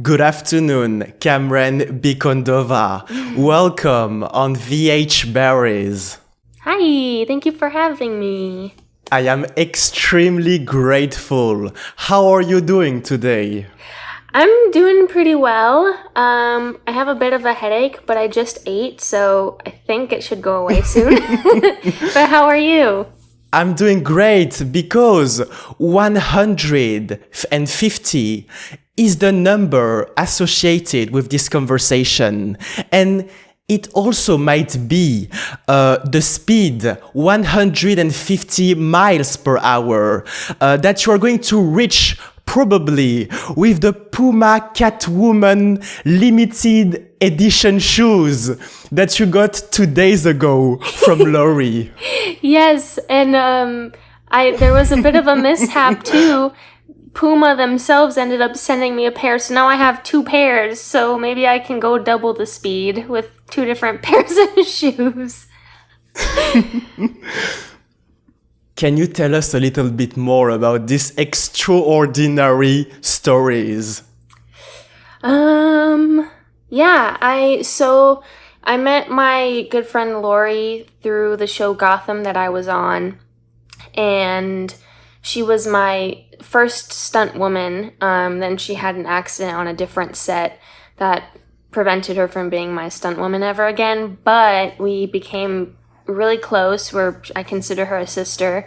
Good afternoon, Camren Bicondova. Welcome on VH Berries. Hi, thank you for having me. I am extremely grateful. How are you doing today? I'm doing pretty well. I have a bit of a headache, but I just ate, so I think it should go away soon. But how are you? I'm doing great because 150 is the number associated with this conversation. And it also might be the speed, 150 miles per hour, that you are going to reach probably with the Puma Catwoman limited edition shoes that you got 2 days ago from Lori. Yes, and there was a bit of a mishap too. Puma themselves ended up sending me a pair, so now I have 2 pairs, so maybe I can go double the speed with 2 different pairs of shoes. Can you tell us a little bit more about these extraordinary stories? Yeah, I met my good friend Lori through the show Gotham that I was on, and she was my first stunt woman. Then she had an accident on a different set that prevented her from being my stunt woman ever again, but we became really close, where I consider her a sister,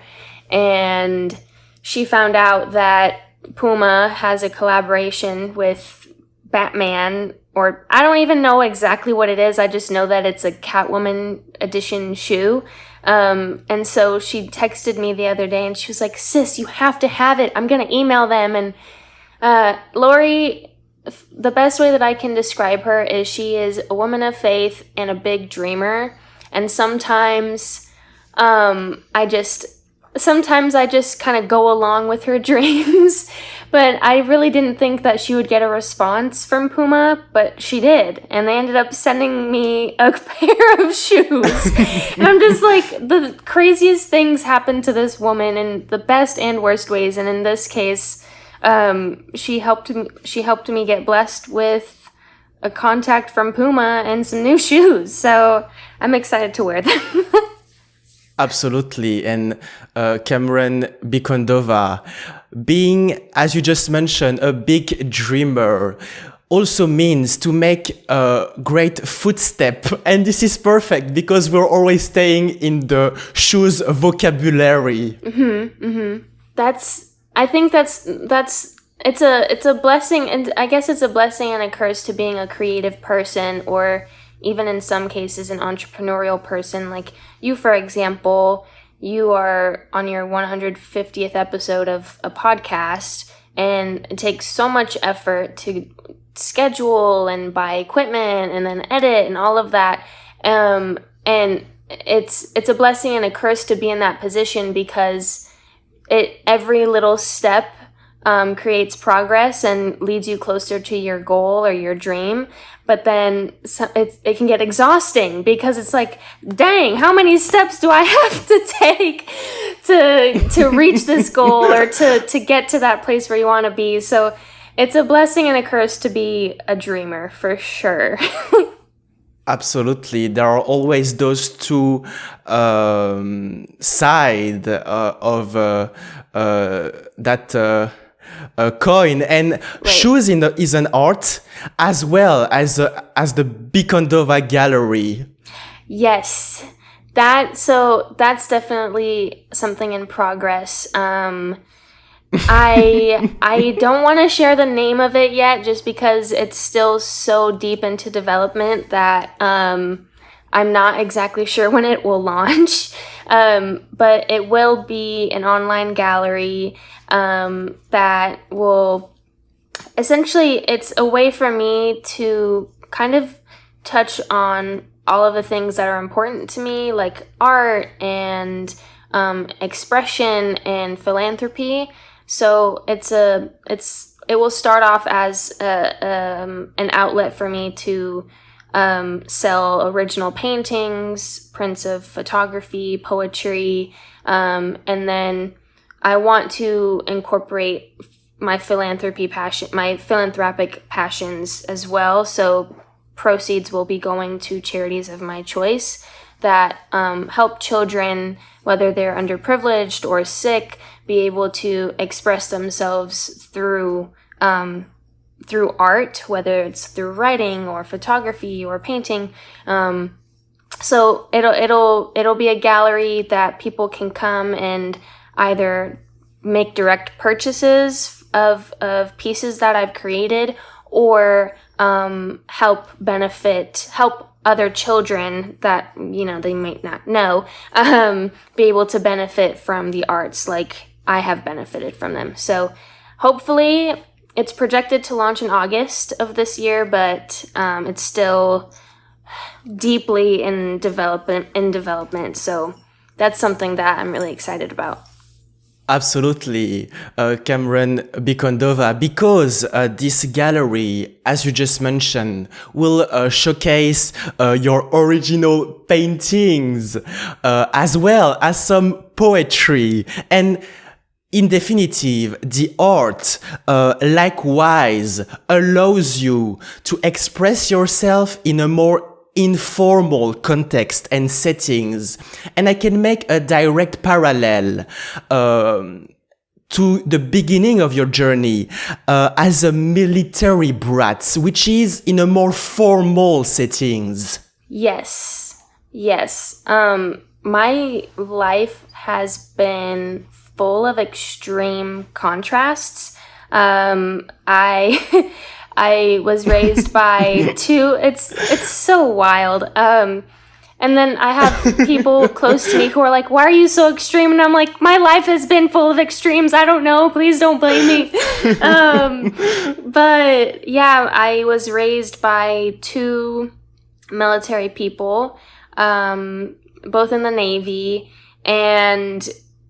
and she found out that Puma has a collaboration with Batman, or I don't even know exactly what it is, I just know that it's a Catwoman edition shoe. And so she texted me the other day and she was like, "Sis, you have to have it. I'm gonna email them." And Lori, the best way that I can describe her is she is a woman of faith and a big dreamer. And sometimes I just kind of go along with her dreams. But I really didn't think that she would get a response from Puma, but she did. And they ended up sending me a pair of shoes. And I'm just like, the craziest things happen to this woman in the best and worst ways. And in this case, she helped me get blessed with a contact from Puma and some new shoes. So I'm excited to wear them. Absolutely. And Camren Bicondova, being, as you just mentioned, a big dreamer also means to make a great footstep. And this is perfect because we're always staying in the shoes vocabulary. It's a blessing, and I guess it's a blessing and a curse to being a creative person, or even in some cases an entrepreneurial person. Like you, for example, you are on your 150th episode of a podcast, and it takes so much effort to schedule and buy equipment and then edit and all of that. And it's a blessing and a curse to be in that position, because every little step creates progress and leads you closer to your goal or your dream. But then it can get exhausting, because it's like, dang, how many steps do I have to take to reach this goal, or to get to that place where you want to be? So it's a blessing and a curse to be a dreamer, for sure. Absolutely. There are always those two sides of that coin, and Right. shoes is an art as well as the Bicondova gallery. Yes, that's definitely something in progress. I don't want to share the name of it yet, just because it's still so deep into development that I'm not exactly sure when it will launch. But it will be an online gallery that will essentially, it's a way for me to kind of touch on all of the things that are important to me, like art and expression and philanthropy. So it will start off as an outlet for me to sell original paintings, prints of photography, poetry, and then I want to incorporate my philanthropic passions as well. So proceeds will be going to charities of my choice that help children, whether they're underprivileged or sick, be able to express themselves through art, whether it's through writing or photography or painting. So it'll be a gallery that people can come and either make direct purchases of pieces that I've created, or help other children that, they might not know, be able to benefit from the arts like I have benefited from them. So hopefully it's projected to launch in August of this year, but it's still deeply in development. So that's something that I'm really excited about. Absolutely, Camren Bicondova, because this gallery, as you just mentioned, will showcase your original paintings, as well as some poetry. And in definitive, the art likewise allows you to express yourself in a more informal context and settings. And I can make a direct parallel to the beginning of your journey as a military brat, which is in a more formal settings. Yes. My life has been full of extreme contrasts. I was raised by two. It's so wild. And then I have people close to me who are like, "Why are you so extreme?" And I'm like, "My life has been full of extremes. I don't know. Please don't blame me." But yeah, I was raised by two military people, both in the Navy, and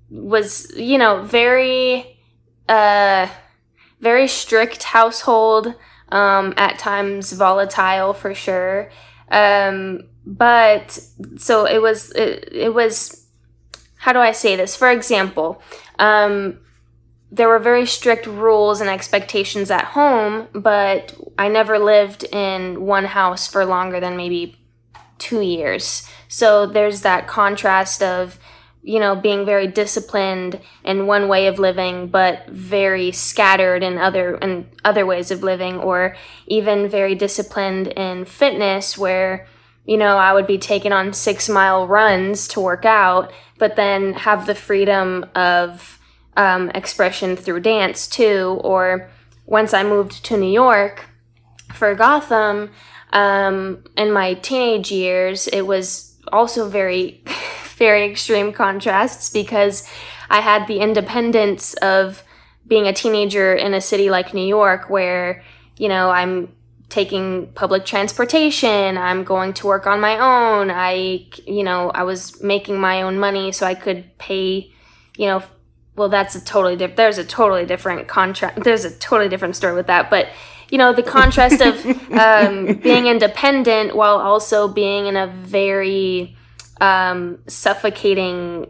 was, very strict household. At times volatile for sure. But so it was, how do I say this? For example, there were very strict rules and expectations at home, but I never lived in one house for longer than maybe 2 years. So there's that contrast of, being very disciplined in one way of living, but very scattered in other ways of living, or even very disciplined in fitness where, I would be taking on 6-mile runs to work out, but then have the freedom of expression through dance too. Or once I moved to New York for Gotham, in my teenage years, it was also very very extreme contrasts, because I had the independence of being a teenager in a city like New York where, I'm taking public transportation, I'm going to work on my own, I was making my own money so I could pay, well, there's a totally different contract, there's a totally different story with that, but the contrast of being independent while also being in a very suffocating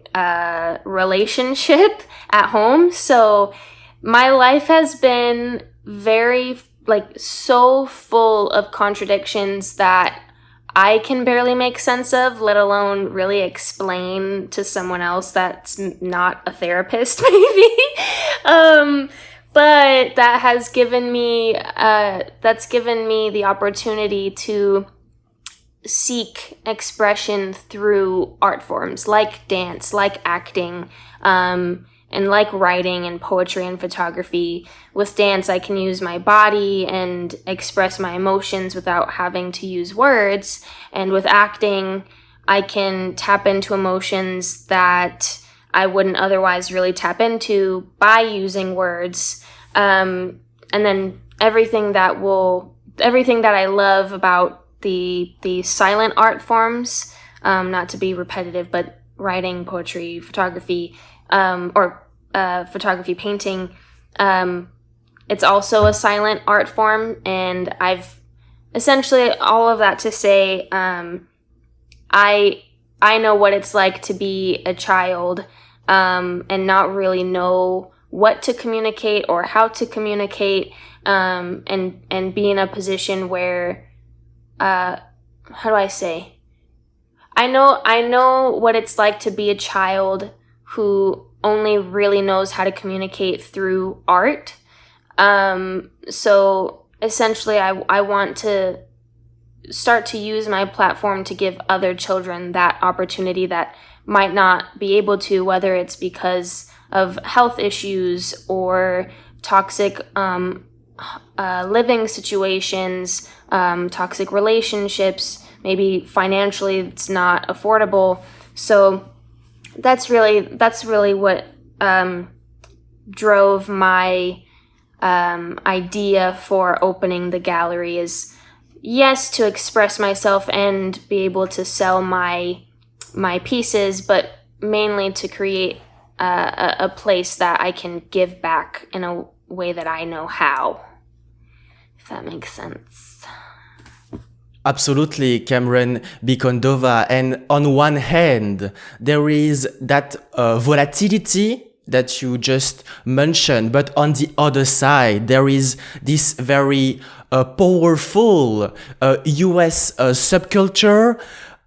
relationship at home. So my life has been very, so full of contradictions that I can barely make sense of, let alone really explain to someone else that's not a therapist, maybe. But that has given me, the opportunity to seek expression through art forms like dance, like acting, and like writing and poetry and photography. With dance, I can use my body and express my emotions without having to use words. And with acting, I can tap into emotions that I wouldn't otherwise really tap into by using words. And then everything that I love about the silent art forms, not to be repetitive, but writing, poetry, photography, or photography, painting, it's also a silent art form. And I've essentially all of that to say, I know what it's like to be a child, and not really know what to communicate or how to communicate, and be in a position where, how do I say? I know what it's like to be a child who only really knows how to communicate through art. So essentially, I want to start to use my platform to give other children that opportunity that might not be able to, whether it's because of health issues or toxic living situations, toxic relationships, maybe financially it's not affordable. So that's really what drove my idea for opening the gallery, is yes, to express myself and be able to sell my pieces, but mainly to create a place that I can give back in a way that I know how, if that makes sense. Absolutely, Camren Bicondova. And on one hand, there is that volatility that you just mentioned, but on the other side, there is this very powerful US subculture,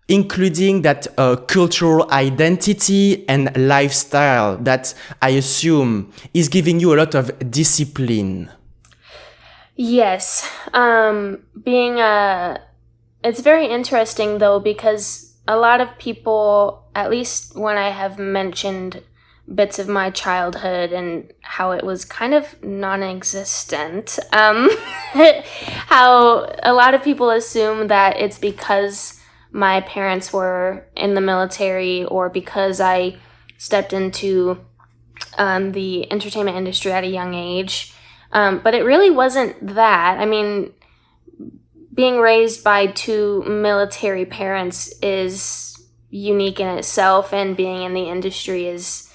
including that cultural identity and lifestyle that I assume is giving you a lot of discipline. Yes. It's very interesting though, because a lot of people, at least when I have mentioned bits of my childhood and how it was kind of non-existent, how a lot of people assume that it's because my parents were in the military or because I stepped into the entertainment industry at a young age. But it really wasn't that. I mean, being raised by two military parents is unique in itself, and being in the industry is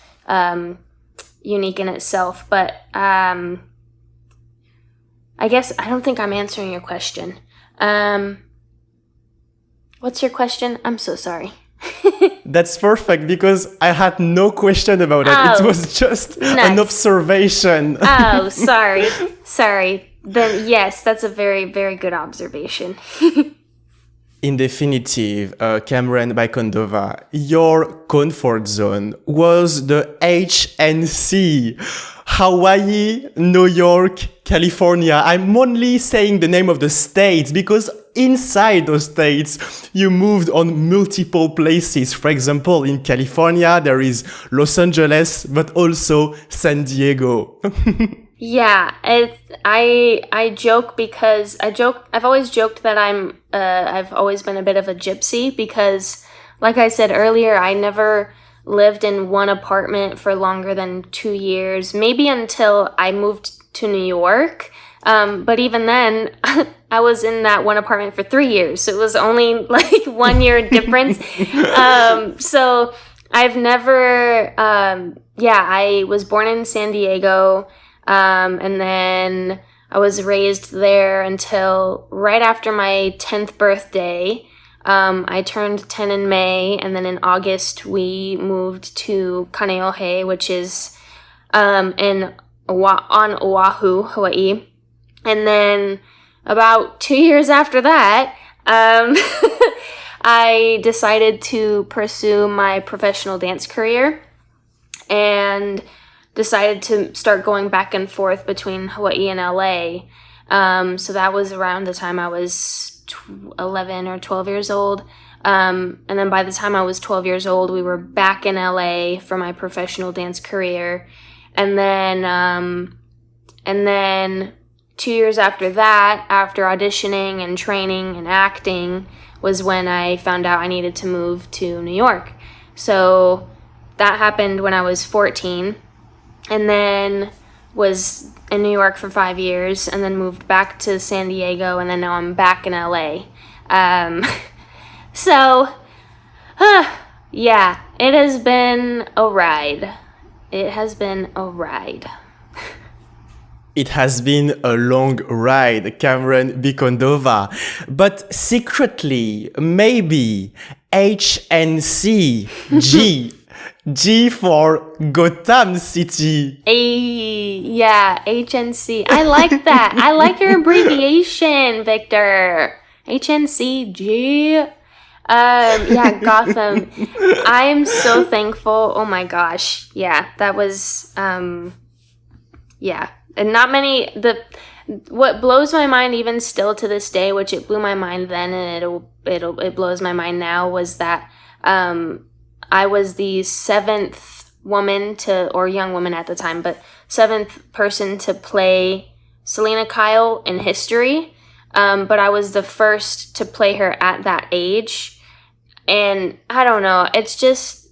unique in itself. But I guess I don't think I'm answering your question. What's your question? I'm so sorry. That's perfect, because I had no question about it. It was just an observation. Oh, sorry. Sorry. Then yes, that's a very, very good observation. In definitive, Camren Bicondova, your comfort zone was the HNC, Hawaii, New York, California. I'm only saying the name of the states because inside those states, you moved on multiple places. For example, in California, there is Los Angeles, but also San Diego. Yeah, I joke because I've always joked that I've always been a bit of a gypsy, because like I said earlier, I never lived in one apartment for longer than 2 years, maybe until I moved to New York. But even then, I was in that one apartment for 3 years. So it was only like 1 year difference. So I've never, I was born in San Diego. And then I was raised there until right after my 10th birthday. I turned 10 in May, and then in August we moved to Kaneohe, which is on Oahu, Hawaii. And then about 2 years after that, I decided to pursue my professional dance career and decided to start going back and forth between Hawaii and LA. So that was around the time I was 11 or 12 years old. And then by the time I was 12 years old, we were back in LA for my professional dance career. And then 2 years after that, after auditioning and training and acting, was when I found out I needed to move to New York. So that happened when I was 14. And then was in New York for 5 years, and then moved back to San Diego, and then now I'm back in LA. Yeah, it has been a ride. It has been a ride. It has been a long ride, Camren Bicondova. But secretly, maybe HNCG G for Gotham City. Yeah, HNC. I like that. I like your abbreviation, Victor. HNCG. Yeah, Gotham. I'm so thankful. Oh my gosh. Yeah, that was, yeah. And not many, what blows my mind even still to this day, which it blew my mind then and it blows my mind now, was that, I was the seventh woman or young woman at the time, but seventh person to play Selena Kyle in history. But I was the first to play her at that age. And I don't know, it's just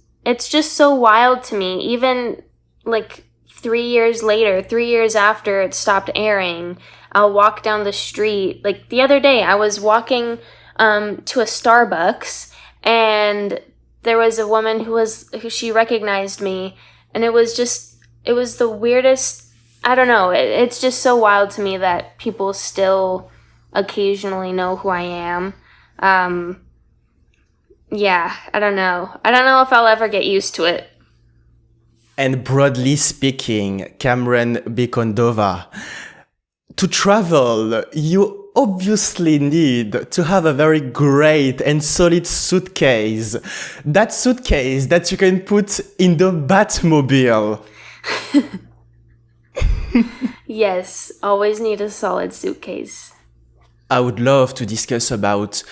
so wild to me. Even like 3 years later, 3 years after it stopped airing, I'll walk down the street. Like the other day, I was walking to a Starbucks, and there was a woman who she recognized me, and it was the weirdest. I don't know. It's just so wild to me that people still occasionally know who I am. Yeah, I don't know. I don't know if I'll ever get used to it. And broadly speaking, Camren Bicondova, to travel, you obviously need to have a very great and solid suitcase. That suitcase that you can put in the Batmobile. Yes, always need a solid suitcase. I would love to discuss about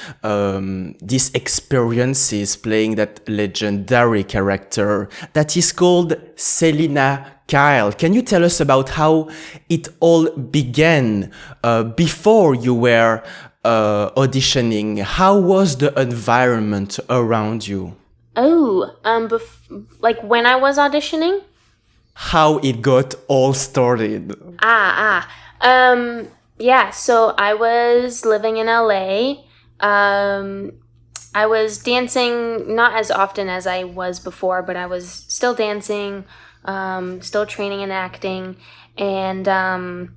these experiences playing that legendary character that is called Selena Kyle. Can you tell us about how it all began before you were auditioning? How was the environment around you? Oh, like when I was auditioning? How it got all started? Yeah, so I was living in LA. I was dancing not as often as I was before, but I was still dancing, still training and acting. And I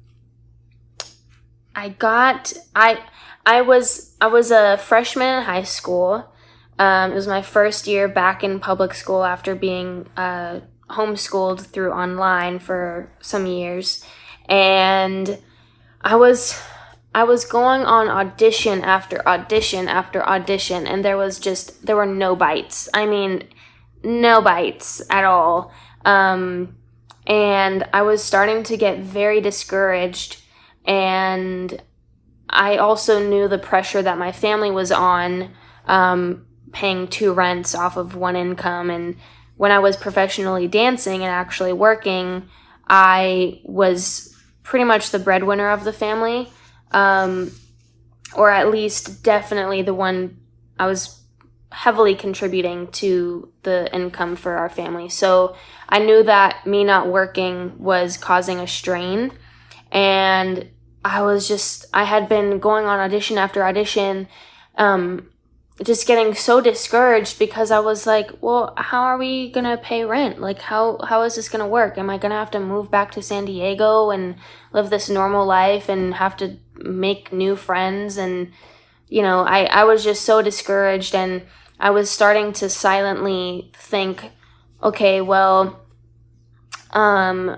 was a freshman in high school. It was my first year back in public school after being homeschooled through online for some years. And I was going on audition after audition after audition, and there were no bites. I mean, no bites at all. And I was starting to get very discouraged, and I also knew the pressure that my family was on, paying 2 rents off of 1 income. And when I was professionally dancing and actually working, I was pretty much the breadwinner of the family, or at least definitely the one. I was heavily contributing to the income for our family. So I knew that me not working was causing a strain, and I had been going on audition after audition, just getting so discouraged because I was like, well, how are we going to pay rent? Like, how is this going to work? Am I going to have to move back to San Diego and live this normal life and have to make new friends? And, I was just so discouraged, and I was starting to silently think, okay, well, I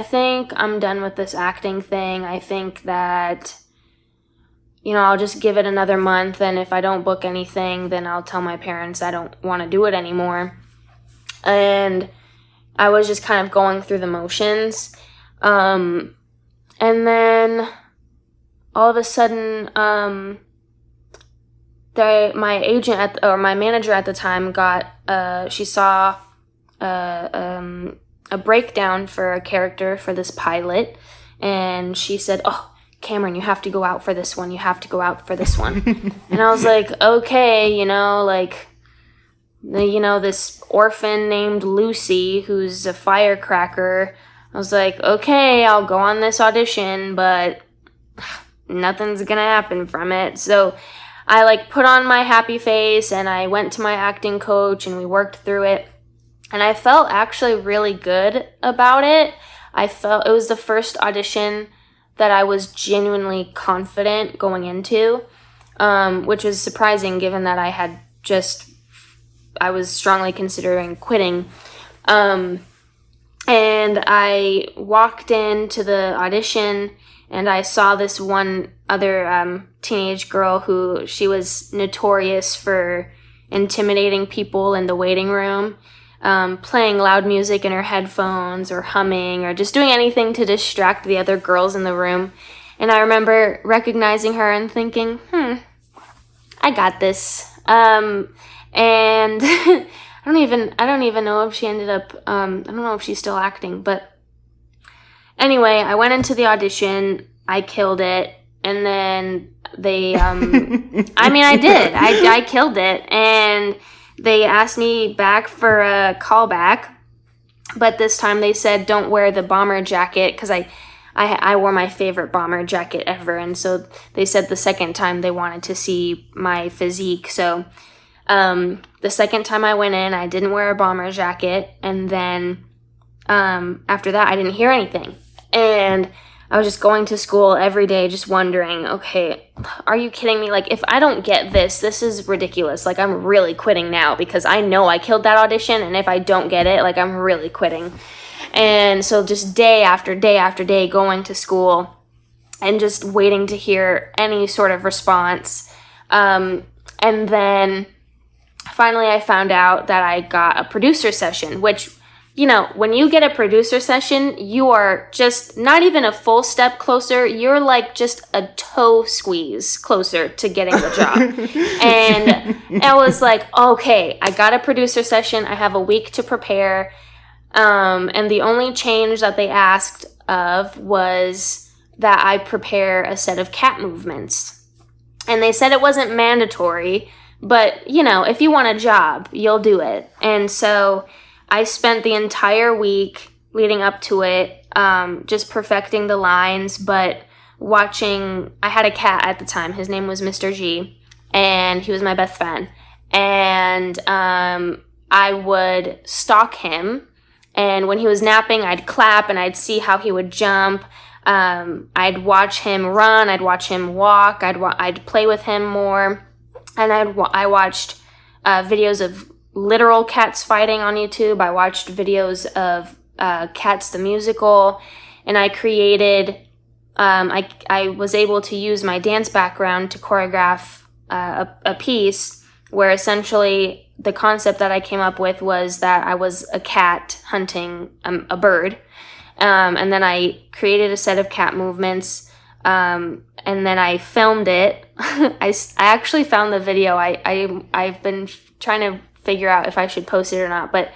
think I'm done with this acting thing. I think that, I'll just give it another month, and if I don't book anything, then I'll tell my parents I don't want to do it anymore. And I was just kind of going through the motions. And then all of a sudden, my agent my manager at the time she saw a breakdown for a character for this pilot, and she said, "Oh, Camren, you have to go out for this one. You have to go out for this one." And I was like, okay, this orphan named Lucy who's a firecracker. I was like, okay, I'll go on this audition, but nothing's gonna happen from it. So I put on my happy face, and I went to my acting coach, and we worked through it. And I felt actually really good about it. I felt it was the first audition that I was genuinely confident going into. which was surprising given that I was strongly considering quitting. And I walked into the audition, and I saw this one other teenage girl who she was notorious for intimidating people in the waiting room, playing loud music in her headphones or humming or just doing anything to distract the other girls in the room. And I remember recognizing her and thinking, I got this. And I don't even know if she ended up, I don't know if she's still acting, but anyway, I went into the audition, I killed it, and then they, I did. I killed it, and they asked me back for a callback, but this time they said don't wear the bomber jacket, because I wore my favorite bomber jacket ever, and so they said the second time they wanted to see my physique, so the second time I went in, I didn't wear a bomber jacket, and then after that, I didn't hear anything, and I was just going to school every day just wondering, okay, are you kidding me? Like, if I don't get this is ridiculous. Like, I'm really quitting now because I know I killed that audition, and if I don't get it, like, I'm really quitting. And so just day after day after day going to school and just waiting to hear any sort of response. And then finally I found out that I got a producer session, which, you know, when you get a producer session, you are just not even a full step closer. You're like just a toe squeeze closer to getting the job. And I was like, okay, I got a producer session. I have a week to prepare. And the only change that they asked of was that I prepare a set of cat movements. And they said it wasn't mandatory, but, you know, if you want a job, you'll do it. And so I spent the entire week leading up to it, just perfecting the lines, but watching. I had a cat at the time. His name was Mr. G, and he was my best friend. And I would stalk him, and when he was napping, I'd clap, and I'd see how he would jump. I'd watch him run. I'd watch him walk. I'd play with him more, and I watched videos of literal cats fighting on YouTube. I watched videos of Cats the Musical, and I created, I was able to use my dance background to choreograph a piece where essentially the concept that I came up with was that I was a cat hunting a bird, and then I created a set of cat movements, and then I filmed it. I actually found the video. I've been trying to figure out if I should post it or not, but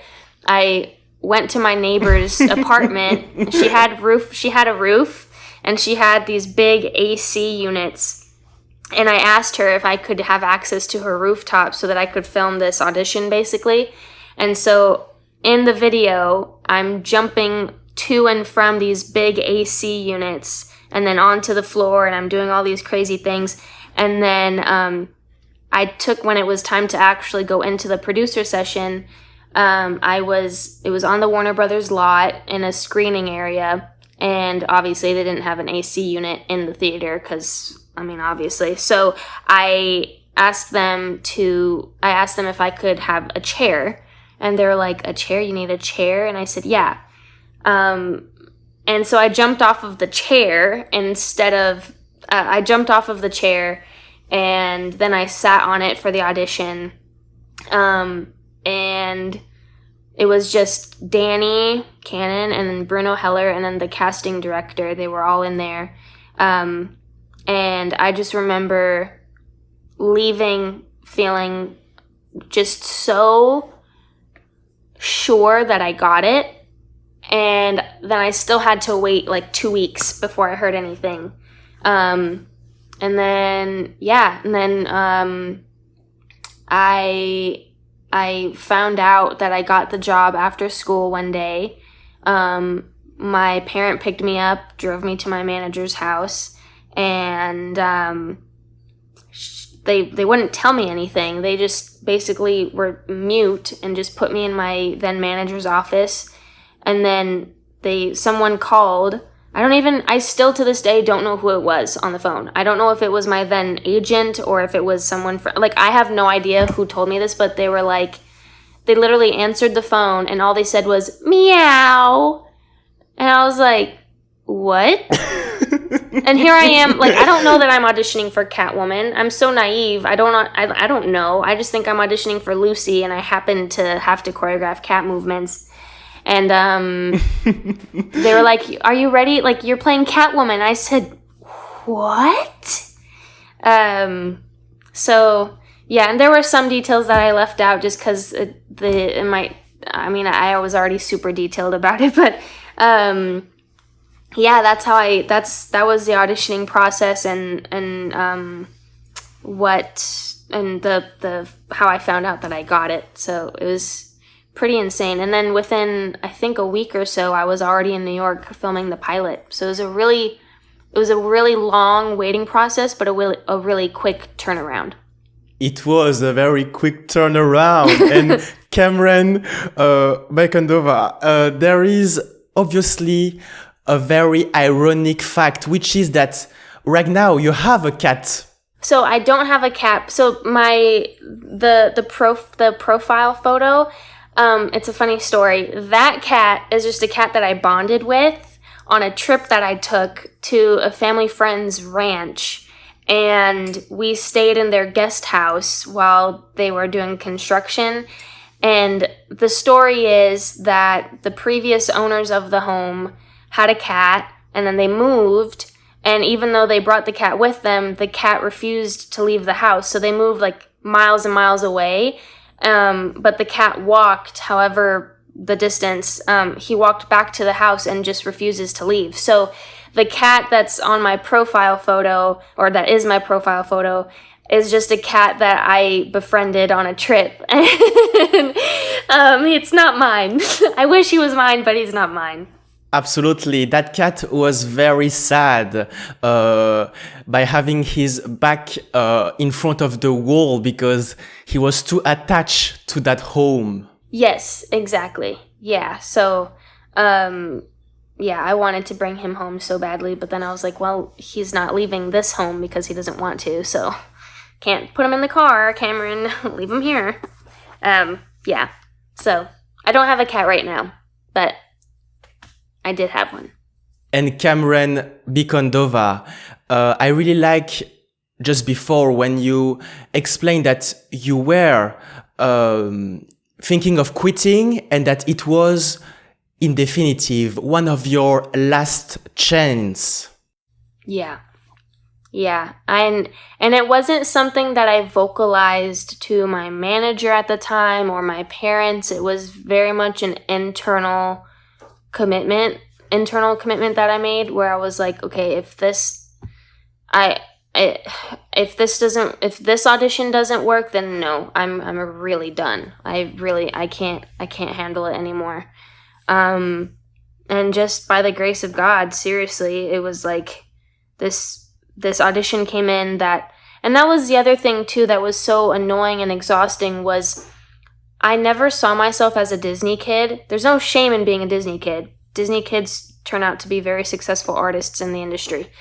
I went to my neighbor's apartment. She had a roof, and she had these big AC units, and I asked her if I could have access to her rooftop so that I could film this audition, basically. And so in the video, I'm jumping to and from these big AC units and then onto the floor, and I'm doing all these crazy things. And then when it was time to actually go into the producer session, it was on the Warner Brothers lot in a screening area, and obviously they didn't have an AC unit in the theater because, obviously. So I asked them if I could have a chair, and they're like, a chair? You need a chair? And I said, yeah. And so I jumped off of the chair and then I sat on it for the audition. And it was just Danny Cannon and then Bruno Heller and then the casting director. They were all in there. And I just remember leaving feeling just so sure that I got it. And then I still had to wait like 2 weeks before I heard anything. And then I found out that I got the job after school one day. My parent picked me up, drove me to my manager's house, and they wouldn't tell me anything. They just basically were mute and just put me in my then manager's office. And then someone called I still to this day don't know who it was on the phone. I don't know if it was my then agent or if it was someone like, I have no idea who told me this, but they were like, they literally answered the phone and all they said was, meow. And I was like, what? And here I am, like, I don't know that I'm auditioning for Catwoman. I'm so naive. I don't know. I just think I'm auditioning for Lucy, and I happen to have to choreograph cat movements. And they were like, are you ready? Like, you're playing Catwoman. I said, what? So, yeah, and there were some details that I left out just because I was already super detailed about it, but yeah, that was the auditioning process and how I found out that I got it. So it was pretty insane. And then within, I think, a week or so, I was already in New York filming the pilot. So it was a really long waiting process, but a really quick turnaround. It was a very quick turnaround. And Camren Bicondova, there is obviously a very ironic fact, which is that right now you have a cat. So I don't have a cat. So the profile photo, it's a funny story. That cat is just a cat that I bonded with on a trip that I took to a family friend's ranch. And we stayed in their guest house while they were doing construction. And the story is that the previous owners of the home had a cat, and then they moved, and even though they brought the cat with them, the cat refused to leave the house, so they moved like miles and miles away, but the cat walked, however the distance, he walked back to the house and just refuses to leave. So the cat that's on my profile photo, or that is my profile photo, is just a cat that I befriended on a trip. It's not mine. I wish he was mine, but he's not mine. Absolutely. That cat was very sad by having his back in front of the wall because he was too attached to that home. Yes, exactly. Yeah. So, I wanted to bring him home so badly, but then I was like, well, he's not leaving this home because he doesn't want to, so can't put him in the car, Camren. Leave him here. Yeah. So, I don't have a cat right now, but I did have one. And Camren Bicondova, I really like just before when you explained that you were thinking of quitting and that it was, in definitive, one of your last chance. Yeah. Yeah. And it wasn't something that I vocalized to my manager at the time or my parents. It was very much an internal commitment that I made, where I was like, okay, if this audition doesn't work, then no, I'm really done. I can't handle it anymore. And just by the grace of God, seriously, it was like this audition came in and that was the other thing too that was so annoying and exhausting was I never saw myself as a Disney kid. There's no shame in being a Disney kid. Disney kids turn out to be very successful artists in the industry.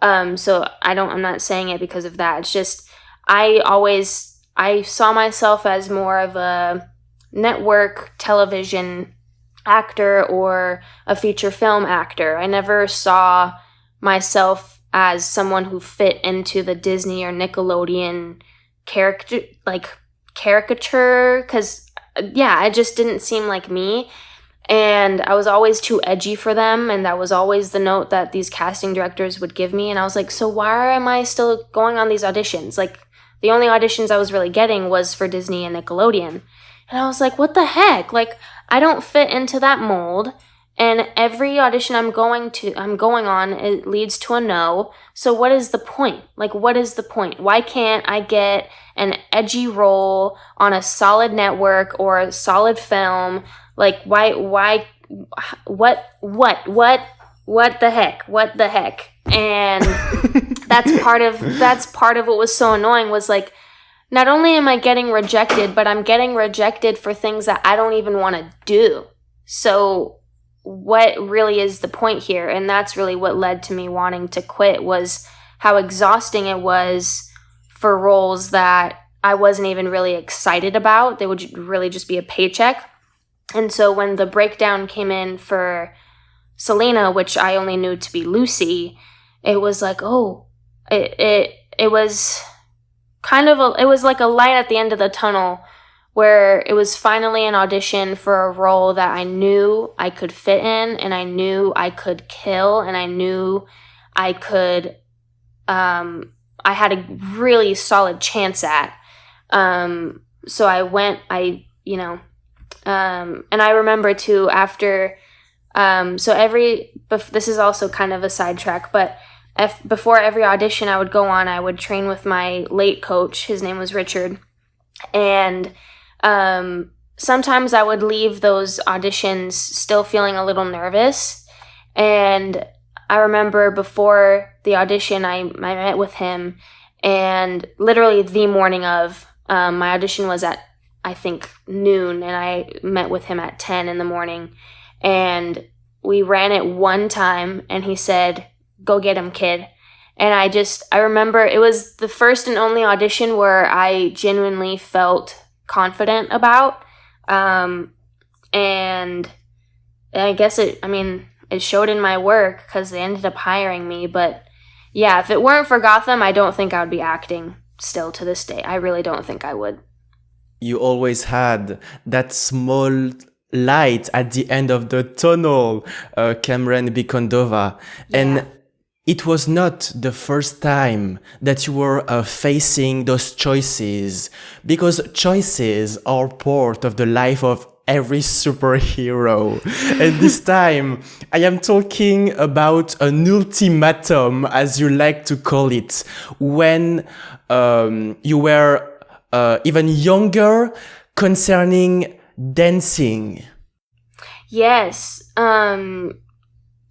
So I'm not saying it because of that. It's just, I saw myself as more of a network television actor or a feature film actor. I never saw myself as someone who fit into the Disney or Nickelodeon caricature, because it just didn't seem like me. And I was always too edgy for them, and that was always the note that these casting directors would give me. And I was like, so why am I still going on these auditions? Like, the only auditions I was really getting was for Disney and Nickelodeon. And I was like, what the heck? Like, I don't fit into that mold. And every audition I'm going on, it leads to a no. So what is the point? Like, what is the point? Why can't I get an edgy role on a solid network or a solid film? Like, why, what the heck? And that's part of what was so annoying was like, not only am I getting rejected, but I'm getting rejected for things that I don't even want to do. So what really is the point here? And that's really what led to me wanting to quit, was how exhausting it was for roles that I wasn't even really excited about. They would really just be a paycheck. And so when the breakdown came in for Selena, which I only knew to be Lucy, it was like, oh, it was kind of it was like a light at the end of the tunnel, where it was finally an audition for a role that I knew I could fit in, and I knew I could kill, and I knew I could, I had a really solid chance at. So I went, and I remember too, after, this is also kind of a sidetrack, but before every audition I would go on, I would train with my late coach. His name was Richard. And sometimes I would leave those auditions still feeling a little nervous. And I remember before the audition, I met with him, and literally the morning of, my audition was at, I think, noon, and I met with him at 10 in the morning. And we ran it one time, and he said, "Go get him, kid." And I remember it was the first and only audition where I genuinely felt confident about. And I guess it showed in my work, because they ended up hiring me. But yeah, if it weren't for Gotham, I don't think I would be acting still to this day. I really don't think I would. You always had that small light at the end of the tunnel, Camren Bicondova. Yeah. And it was not the first time that you were facing those choices, because choices are part of the life of every superhero. And this time, I am talking about an ultimatum, as you like to call it, when you were even younger, concerning dancing. Yes.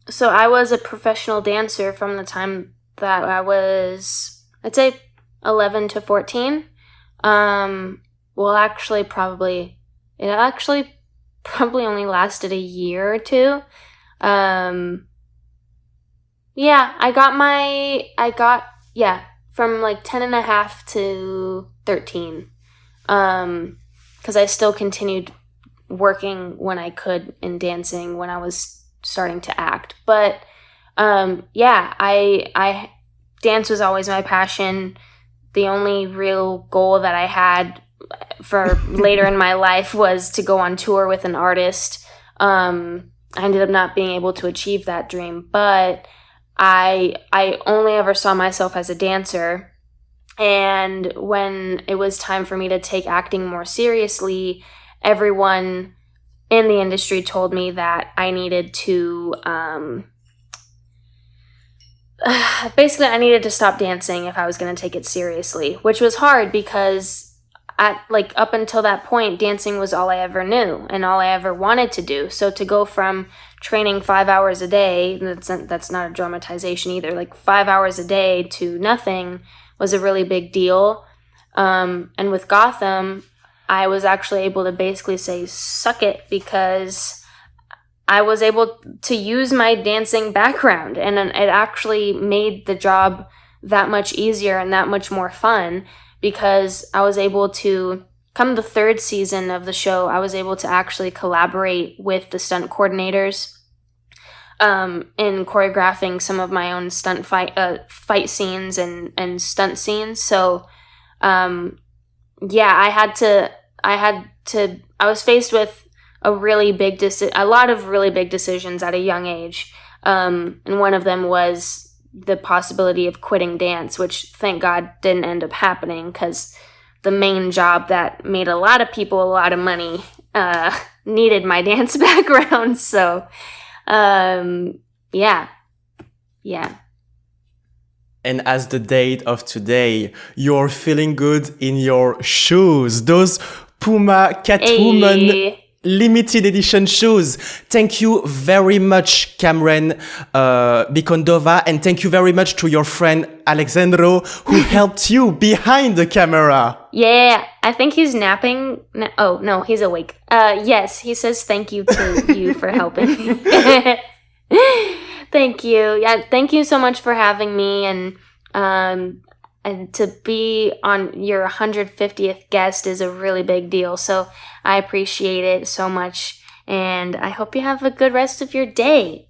So I was a professional dancer from the time that I was, I'd say, 11 to 14. Well, actually, probably only lasted a year or two. From like 10 and a half to 13. Because I still continued working when I could in dancing when I was starting to act. But I dance was always my passion. The only real goal that I had for later in my life was to go on tour with an artist. I ended up not being able to achieve that dream, but I only ever saw myself as a dancer. And when it was time for me to take acting more seriously, everyone in the industry told me that I needed to, basically I needed to stop dancing if I was going to take it seriously, which was hard because up until that point, dancing was all I ever knew and all I ever wanted to do. So to go from training 5 hours a day, that's not a dramatization either, like 5 hours a day to nothing was a really big deal. And with Gotham, I was actually able to basically say, suck it, because I was able to use my dancing background, and it actually made the job that much easier and that much more fun, because I was able to, come the third season of the show, I was able to actually collaborate with the stunt coordinators in choreographing some of my own stunt fight scenes and stunt scenes. So I was faced with a lot of really big decisions at a young age. And one of them was the possibility of quitting dance, which thank God didn't end up happening, because the main job that made a lot of people a lot of money needed my dance background. So, yeah. And as the date of today, you're feeling good in your shoes. Those Puma Catwoman limited edition shoes. Thank you very much, Camren Bicondova, and thank you very much to your friend Alexandro, who helped you behind the camera. Yeah, I think he's napping. Oh, no, he's awake. Yes, he says thank you to you for helping. Thank you. Yeah, thank you so much for having me, and to be on your 150th guest is a really big deal. So I appreciate it so much, and I hope you have a good rest of your day.